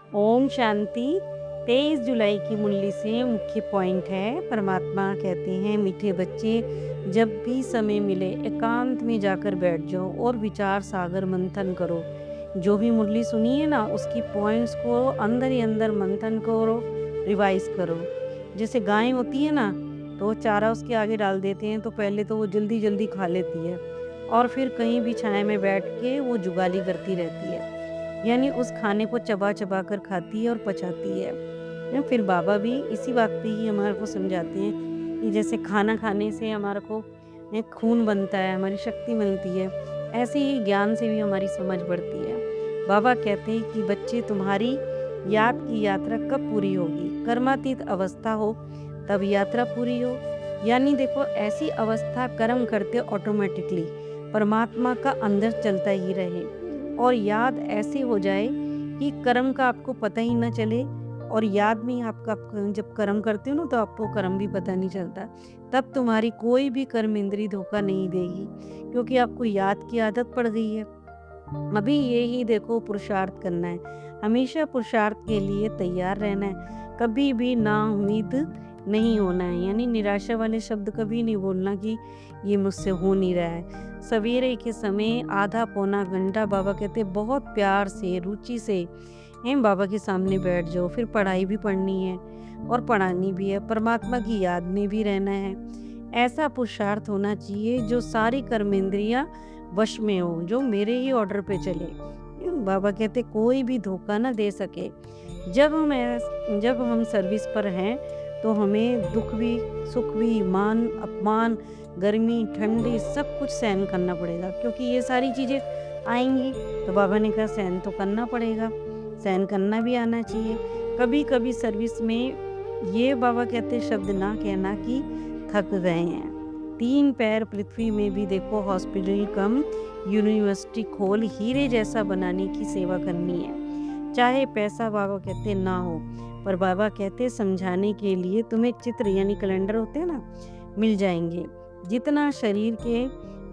ओम शांति। 23 जुलाई की मुरली से मुख्य पॉइंट है। परमात्मा कहते हैं, मीठे बच्चे, जब भी समय मिले एकांत में जाकर बैठ जाओ और विचार सागर मंथन करो। जो भी मुरली सुनी है ना, उसकी पॉइंट्स को अंदर ही अंदर मंथन करो, रिवाइज करो। जैसे गाय होती है ना, तो चारा उसके आगे डाल देते हैं तो पहले तो वो जल्दी जल्दी खा लेती है और फिर कहीं भी छाया में बैठ के वो जुगाली करती रहती है, यानी उस खाने को चबा चबा कर खाती है और पचाती है। फिर बाबा भी इसी बात पे ही हमारे को समझाते हैं कि जैसे खाना खाने से हमारे को खून बनता है, हमारी शक्ति मिलती है, ऐसे ही ज्ञान से भी हमारी समझ बढ़ती है। बाबा कहते हैं कि बच्चे, तुम्हारी याद की यात्रा कब पूरी होगी? कर्मातीत अवस्था हो तब यात्रा पूरी हो। यानी देखो, ऐसी अवस्था कर्म करते ऑटोमेटिकली परमात्मा का अंदर चलता ही रहे और याद ऐसे हो जाए कि कर्म का आपको पता ही ना चले, और याद में आपका जब कर्म करते हो ना, तो आपको कर्म भी पता नहीं चलता। तब तुम्हारी कोई भी कर्म इंद्री धोखा नहीं देगी, क्योंकि आपको याद की आदत पड़ गई है। अभी यही देखो, पुरुषार्थ करना है, हमेशा पुरुषार्थ के लिए तैयार रहना है, कभी भी ना उम्मीद नहीं होना है। यानी निराशा वाले शब्द कभी नहीं बोलना कि ये मुझसे हो नहीं रहा है। सवेरे के समय आधा पौना घंटा बाबा कहते बहुत प्यार से, रुचि से बाबा के सामने बैठ जाओ। फिर पढ़ाई भी पढ़नी है और पढ़ानी भी है, परमात्मा की याद में भी रहना है। ऐसा पुरुषार्थ होना चाहिए जो सारी कर्मेंद्रियां वश में हो, जो मेरे ही ऑर्डर पे चले। बाबा कहते कोई भी धोखा ना दे सके। जब हम सर्विस पर हैं तो हमें दुख भी, सुख भी, मान अपमान, गर्मी ठंडी सब कुछ सहन करना पड़ेगा, क्योंकि ये सारी चीज़ें आएंगी। तो बाबा ने कहा सहन तो करना पड़ेगा, सहन करना भी आना चाहिए। कभी कभी सर्विस में ये बाबा कहते शब्द ना कहना कि थक गए हैं। 3 पैर पृथ्वी में भी देखो, हॉस्पिटल कम यूनिवर्सिटी खोल हीरे जैसा बनाने की सेवा करनी है। चाहे पैसा बाबा कहते ना हो, पर बाबा कहते समझाने के लिए तुम्हें चित्र यानी कैलेंडर होते हैं ना, मिल जाएंगे। जितना शरीर के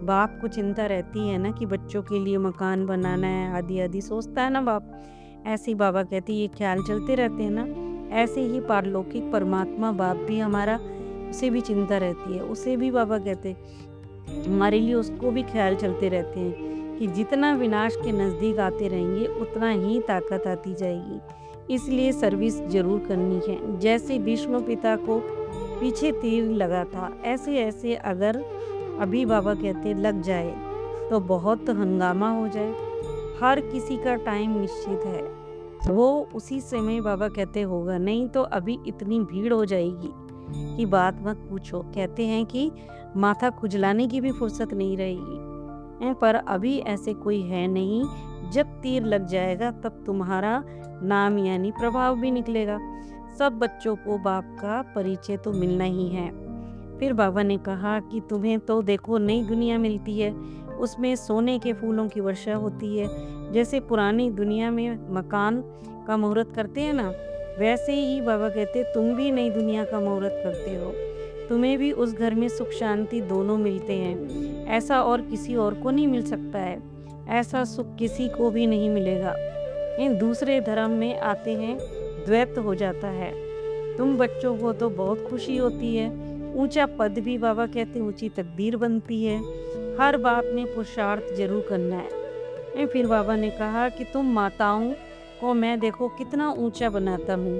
बाप को चिंता रहती है ना कि बच्चों के लिए मकान बनाना है, आदि आदि सोचता है ना बाप, ऐसे ही बाबा कहते ये ख्याल चलते रहते हैं ना, ऐसे ही पारलौकिक परमात्मा बाप भी हमारा, उसे भी चिंता रहती है, उसे भी बाबा कहते हमारे लिए उसको भी ख्याल चलते रहते हैं कि जितना विनाश के नज़दीक आते रहेंगे उतना ही ताकत आती जाएगी। इसलिए सर्विस जरूर करनी है। जैसे विष्णु पिता को पीछे तीर लगा था, ऐसे ऐसे अगर अभी बाबा कहते लग जाए तो बहुत हंगामा हो जाए। हर किसी का टाइम निश्चित है, वो उसी समय बाबा कहते होगा, नहीं तो अभी इतनी भीड़ हो जाएगी कि बात मत पूछो। कहते हैं कि माथा खुजलाने की भी फुर्सत नहीं रहेगी। पर अभी ऐसे कोई है नहीं, जब तीर लग जाएगा तब तुम्हारा नाम यानी प्रभाव भी निकलेगा। सब बच्चों को बाप का परिचय तो मिलना ही है। फिर बाबा ने कहा कि तुम्हें तो देखो नई दुनिया मिलती है, उसमें सोने के फूलों की वर्षा होती है। जैसे पुरानी दुनिया में मकान का मुहूर्त करते हैं ना, वैसे ही बाबा कहते तुम भी नई दुनिया का मुहूर्त करते हो। तुम्हें भी उस घर में सुख शांति दोनों मिलते हैं। ऐसा और किसी और को नहीं मिल सकता है, ऐसा सुख किसी को भी नहीं मिलेगा। इन दूसरे धर्म में आते हैं द्वैत हो जाता है। तुम बच्चों को तो बहुत खुशी होती है, ऊंचा पद भी बाबा कहते ऊंची तकदीर बनती है। हर बाप ने पुरुषार्थ जरूर करना है। फिर बाबा ने कहा कि तुम माताओं को मैं देखो कितना ऊंचा बनाता हूँ।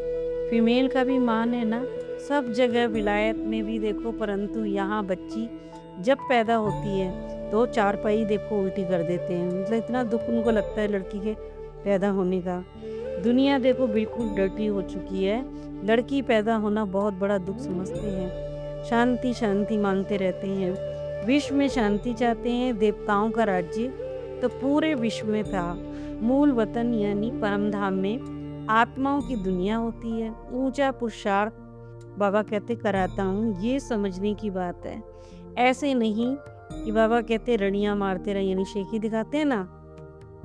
फीमेल का भी मान है ना, सब जगह विलायत में भी देखो, परंतु यहाँ बच्ची जब पैदा होती है तो चारपाई देखो उल्टी कर देते हैं। मतलब इतना दुख उनको लगता है लड़की के पैदा होने का। दुनिया देखो बिल्कुल डर्टी हो चुकी है, लड़की पैदा होना बहुत बड़ा दुख समझते हैं। शांति शांति मांगते रहते हैं, विश्व में शांति चाहते हैं। देवताओं का राज्य तो पूरे विश्व में था, मूल वतन यानी परमधाम में आत्माओं की दुनिया होती है। ऊंचा पुरुषार्थ बाबा कहते कराता हूँ, ये समझने की बात है। ऐसे नहीं कि बाबा कहते रड़ियाँ मारते रहे, यानी शेखी दिखाते हैं ना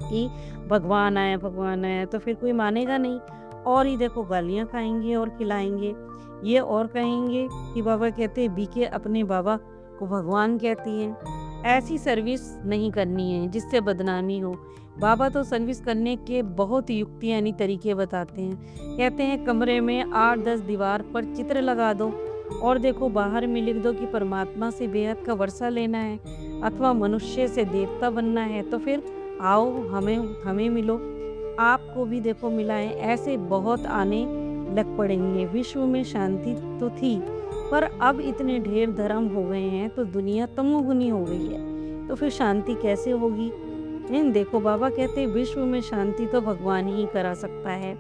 कि भगवान आया तो फिर कोई मानेगा नहीं, और ही देखो गालियाँ खाएंगे और खिलाएंगे। ये और कहेंगे कि बाबा कहते बीके अपने बाबा को भगवान कहती हैं। ऐसी सर्विस नहीं करनी है जिससे बदनामी हो। बाबा तो सर्विस करने के बहुत युक्तियाँ यानी तरीके बताते हैं। कहते हैं कमरे में 8-10 दीवार पर चित्र लगा दो और देखो बाहर में लिख दो कि परमात्मा से बेहद का वर्षा लेना है अथवा मनुष्य से देवता बनना है, तो फिर आओ हमें हमें मिलो, आपको भी देखो मिलाएं। ऐसे बहुत आने लग पड़ेंगे। विश्व में शांति तो थी, पर अब इतने ढेर धर्म हो गए हैं तो दुनिया तमोगुनी हो गई है, तो फिर शांति कैसे होगी। देखो बाबा कहते हैं विश्व में शांति तो भगवान ही करा सकता है।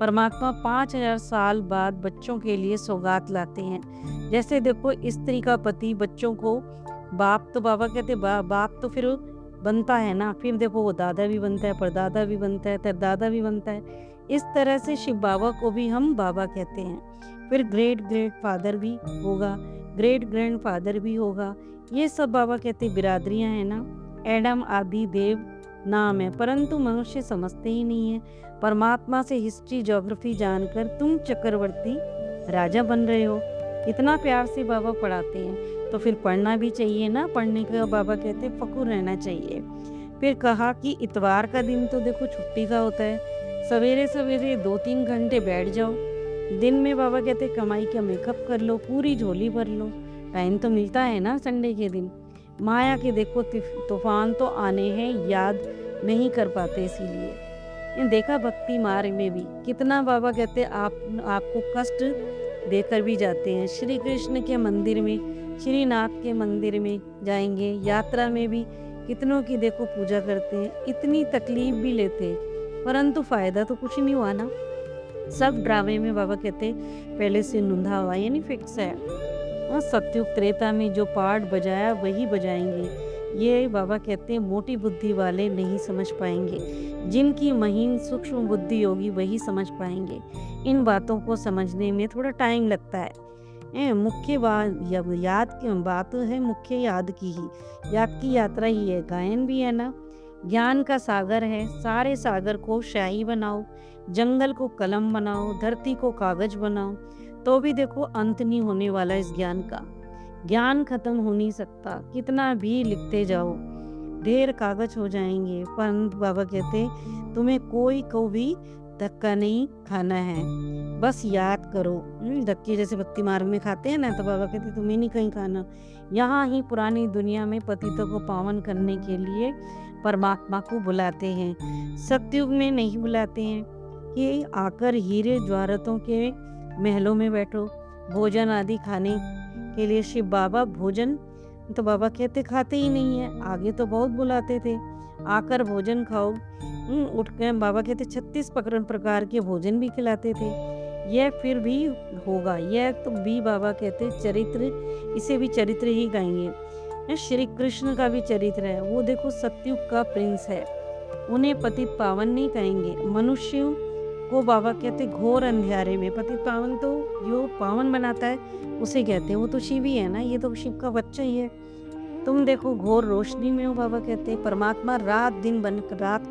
परमात्मा 5000 साल बाद बच्चों के लिए सौगात लाते हैं। जैसे देखो स्त्री का पति बच्चों को बाप, तो बाबा कहते बाप तो फिर बनता है ना, फिर देखो वो दादा भी बनता है, परदादा भी बनता है, तरदादा भी बनता है। इस तरह से शिव बाबा को भी हम बाबा कहते हैं। फिर ग्रेट ग्रेट फादर भी होगा, ग्रेट ग्रैंड फादर भी होगा। ये सब बाबा कहते बिरादरियां हैं ना। एडम आदि देव नाम है, परंतु मनुष्य समझते ही नहीं है। परमात्मा से हिस्ट्री ज्योग्राफी जानकर तुम चक्रवर्ती राजा बन रहे हो। इतना प्यार से बाबा पढ़ाते हैं, तो फिर पढ़ना भी चाहिए ना। पढ़ने का बाबा कहते फकुर रहना चाहिए। फिर कहा कि इतवार का दिन तो देखो छुट्टी का होता है, सवेरे सवेरे 2-3 घंटे बैठ जाओ। दिन में बाबा कहते कमाई का मेकअप कर लो, पूरी झोली भर लो, टाइम तो मिलता है ना संडे के दिन। माया के देखो तूफान तो आने हैं, याद नहीं कर पाते। इसीलिए देखा भक्ति मार्ग में भी कितना बाबा कहते आपको कष्ट देकर भी जाते हैं। श्री कृष्ण के मंदिर में, श्रीनाथ के मंदिर में जाएंगे, यात्रा में भी कितनों की देखो पूजा करते हैं, इतनी तकलीफ भी लेते हैं, परंतु फायदा तो कुछ नहीं हुआ ना। सब ड्रामे में बाबा कहते पहले से नुंधा हुआ यानी फिक्स है। सत्युग त्रेता में जो पार्ट बजाया वही बजाएंगे। ये बाबा कहते हैं मोटी बुद्धि वाले नहीं समझ पाएंगे, जिनकी महीन सूक्ष्म बुद्धि होगी वही समझ पाएंगे। इन बातों को समझने में थोड़ा टाइम लगता है। मुख्य याद की बात है, मुख्य याद की ही, याद की यात्रा ही है। गायन भी है ना। ज्ञान का सागर है, सारे सागर को शाही बनाओ, जंगल को कलम बनाओ, धरती को कागज बनाओ, तो भी देखो अंत नहीं होने वाला इस ज्ञान का। ज्ञान खत्म हो नहीं सकता, कितना भी लिखते जाओ ढेर कागज हो जाएंगे। परंतु बाबा कहते तुम्हें कोई को भी धक्का नहीं खाना है, बस याद करो। धक्के जैसे भक्ति मार्ग में खाते हैं ना, तो बाबा कहते तुम्हें नहीं कहीं खाना। यहाँ ही पुरानी दुनिया में पतितों को पावन करने के लिए परमात्मा को बुलाते हैं। सतयुग में नहीं बुलाते हैं कि आकर हीरे ज्वारतों के महलों में बैठो, भोजन आदि खाने के लिए। शिव बाबा भोजन तो बाबा कहते खाते ही नहीं है। आगे तो बहुत बुलाते थे, आकर भोजन खाओ। उठ के बाबा कहते 36 प्रकार के भोजन भी खिलाते थे। यह फिर भी होगा, यह तो भी बाबा कहते चरित्र, इसे भी चरित्र ही कहेंगे। श्री कृष्ण का भी चरित्र है, वो देखो सतयुग का प्रिंस है, उन्हें पतित पावन नहीं कहेंगे। मनुष्यों को बाबा कहते घोर अंधियारे में, पतित पावन तो जो पावन बनाता है उसे कहते हैं, वो तो शिव ही है ना, ये तो शिव का बच्चा ही है। तुम देखो घोर रोशनी में हो, बाबा कहते हैं परमात्मा रात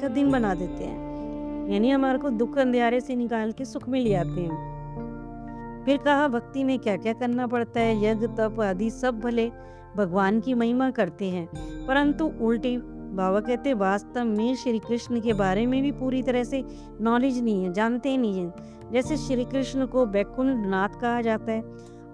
का दिन बना देते हैं, यानी हमारे को दुख अंधियारे से निकाल के सुख में ले आते हैं। फिर कहा भक्ति में क्या क्या करना पड़ता है, यज्ञ तप आदि सब भले भगवान की महिमा करते हैं, परंतु उल्टी बाबा कहते वास्तव में श्री कृष्ण के बारे में भी पूरी तरह से नॉलेज नहीं है, जानते नहीं हैं। जैसे श्री कृष्ण को बैकुंठ नाथ कहा जाता है,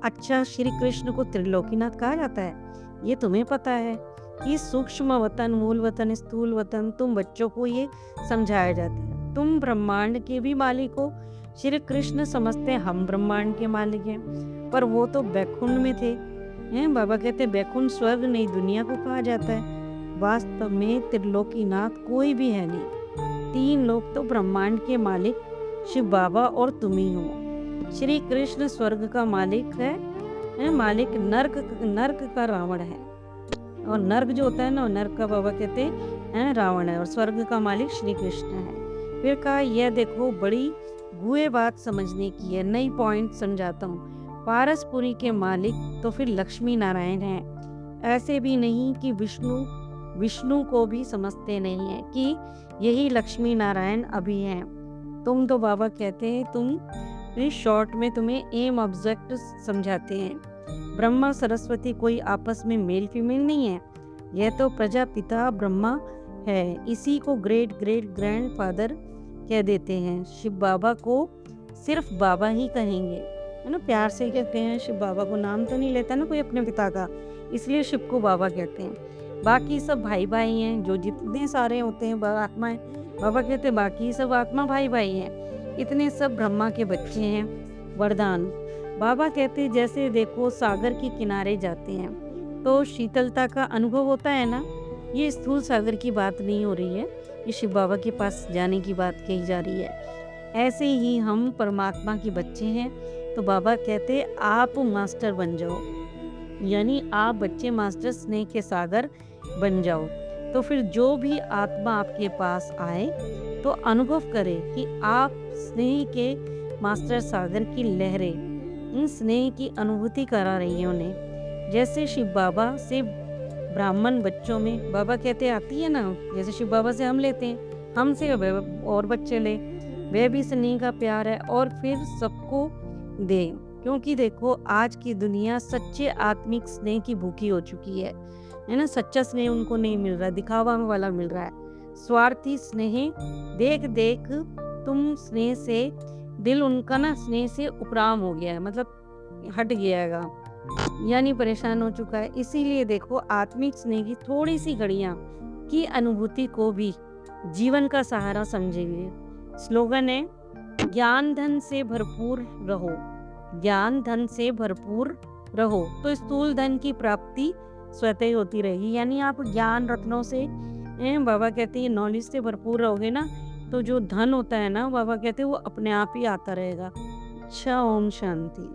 अच्छा श्री कृष्ण को त्रिलोकीनाथ कहा जाता है, ये तुम्हें पता है कि सूक्ष्म वतन, मूल वतन, स्थूल वतन, तुम बच्चों को ये समझाया जाता है। तुम ब्रह्मांड के भी मालिक हो, श्री कृष्ण समझते हैं हम ब्रह्मांड के मालिक हैं, पर वो तो बैकुंठ में थे। बाबा कहते बैकुंठ स्वर्ग नहीं दुनिया को कहा जाता है। वास्तव में त्रिलोकीनाथ कोई भी है नहीं, 3 लोग तो ब्रह्मांड के मालिक शिव बाबा और तुम ही हो। श्री कृष्ण स्वर्ग का मालिक है, मालिक नर्क का रावण है, और नर्क जो होता है ना, नर्क का बाबा कहते हैं रावण है, और स्वर्ग का मालिक श्री कृष्ण है। फिर कहा यह देखो बड़ी गुए बात समझने की है, नई पॉइंट समझाता हूँ। पारसपुरी के मालिक तो फिर लक्ष्मी नारायण हैं। ऐसे भी नहीं कि विष्णु को भी समझते नहीं है कि यही लक्ष्मी नारायण अभी हैं। तुम तो बाबा कहते हैं तुम शॉर्ट में तुम्हें एम ऑब्जेक्ट समझाते हैं। ब्रह्मा सरस्वती कोई आपस में मेल फीमेल नहीं है, यह तो प्रजापिता ब्रह्मा है, इसी को ग्रेट ग्रेट ग्रैंडफादर कह देते हैं। शिव बाबा को सिर्फ बाबा ही कहेंगे, है ना, प्यार से कहते हैं। शिव बाबा को नाम तो नहीं लेता ना कोई अपने पिता का, इसलिए शिव को बाबा कहते हैं। बाकी सब भाई भाई हैं, जो जितने सारे होते हैं आत्माएं, बाबा कहते हैं बाकी सब आत्मा भाई भाई हैं, इतने सब ब्रह्मा के बच्चे हैं। वरदान, बाबा कहते हैं जैसे देखो सागर के किनारे जाते हैं तो शीतलता का अनुभव होता है ना, ये स्थूल सागर की बात नहीं हो रही है, ये शिव बाबा के पास जाने की बात कही जा रही है। ऐसे ही हम परमात्मा के बच्चे हैं, तो बाबा कहते आप मास्टर बन जाओ, यानी आप बच्चे मास्टर स्नेह के सागर बन जाओ। तो फिर जो भी आत्मा आपके पास आए तो अनुभव करे कि आप स्नेह के मास्टर सागर की लहरें, इन स्नेह की अनुभूति करा रही है उन्हें। जैसे शिव बाबा से ब्राह्मण बच्चों में, बाबा कहते आती है ना, जैसे शिव बाबा से हम लेते हैं, हमसे और बच्चे ले, वह भी स्नेह का प्यार है और फिर सबको दे। क्योंकि देखो आज की दुनिया सच्चे आत्मिक स्नेह की भूखी हो चुकी है ना। सच्चा स्नेह उनको नहीं मिल रहा, दिखावा वाला मिल रहा है। स्वार्थी स्नेह देख देख तुम स्नेह से, दिल उनका ना स्नेह से उपराम हो गया है, मतलब हट गया है, यानी परेशान हो चुका है। इसीलिए देखो आत्मिक स्नेह की थोड़ी सी घड़ियां की अनुभूति को भी जीवन का सहारा समझेंगे। स्लोगन है, ज्ञान धन से भरपूर रहो, ज्ञान धन से भरपूर रहो, तो स्थूल धन की प्राप्ति स्वतः ही होती रहेगी। यानी आप ज्ञान रत्नों से, बाबा कहते हैं नॉलेज से भरपूर रहोगे ना, तो जो धन होता है ना, बाबा कहते हैं वो अपने आप ही आता रहेगा। अच्छा, ओम शांति।